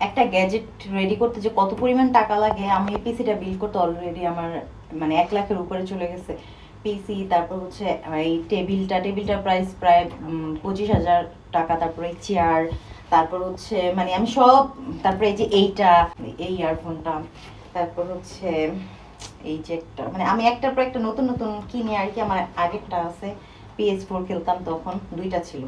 একটা gadget ready করতে যে কত পরিমাণ টাকা লাগে, আমি পিসিটা বিল করতে অলরেডি আমার মানে 1 লাখের উপরে চলে গেছে। পিসি, তারপর হচ্ছে এই টেবিলটার প্রাইস প্রায় 25,000 টাকা, তারপরে চেয়ার, তারপর হচ্ছে মানে আমি সব, তারপরে এই যে এই ইয়ারফোনটা, তারপর হচ্ছে এই যে একটা মানে আমি একটার পর একটা নতুন নতুন কিনে আর কি। আমার আগেরটা আছে, PS4 খেলতাম তখন, দুইটা ছিল,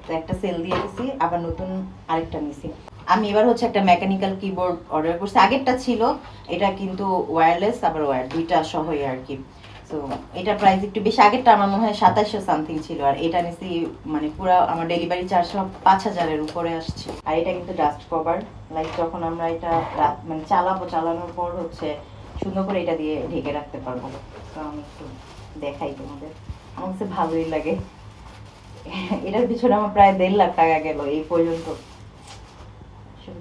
তো একটা সেল দিয়ে দিছি, আবার নতুন আরেকটা নিছি। আমি এবার হচ্ছে একটা মেকানিক্যাল কিবোর্ড অর্ডার করছি, আগেরটা ছিল এটা কিন্তু ওয়্যারলেস আবার ওয়্যার দুইটা সহই আর কি। তো এটা প্রাইস একটু বেশি, আগেরটা আমার মনে হয় 2700 সামথিং ছিল, আর এটা নিছি মানে পুরো আমার ডেলিভারি চার্জ সব 5000-এর উপরে আসছে। আর এটা কিন্তু ডাস্ট কভার, লাইক যখন আমরা এটা মানে চালানোর পর হচ্ছে সুন্দর করে এটা দিয়ে ঢেকে রাখতে পারবো। তো আমি একটু দেখাই তোমাদের, আমার কাছে ভালোই লাগে। এটার পিছনে আমার প্রায় 1.5 লাখ টাকা গেল এই পর্যন্ত।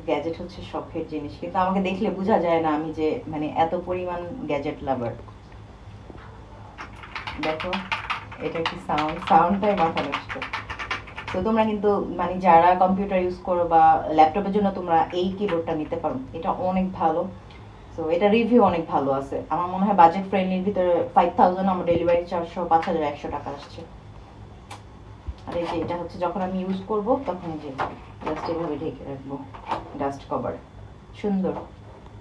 গ্যাজেট হচ্ছে শখের জিনিস, কিন্তু আমাকে দেখলে বোঝা যায় না আমি যে মানে এত পরিমাণ গ্যাজেট লাভার। দেখো এটা কি সাউন্ডটাই মাথা নষ্ট। তো তোমরা কিন্তু মানে যারা কম্পিউটার ইউজ করো বা ল্যাপটপের জন্য তোমরা এই কিবোর্ডটা নিতে পারো, এটা অনেক ভালো। তো এটা রিভিউ অনেক ভালো আছে, আমার মনে হয় বাজেট ফ্রেন্ডলির ভিতরে 5000, আমার ডেলিভারি চার্জ 5100 টাকা আসছে। আর এই যে এটা হচ্ছে যখন আমি ইউজ করব তখন যে জাস্ট এভাবে ঢেকে রাখবো, ডাস্ট কভার সুন্দর।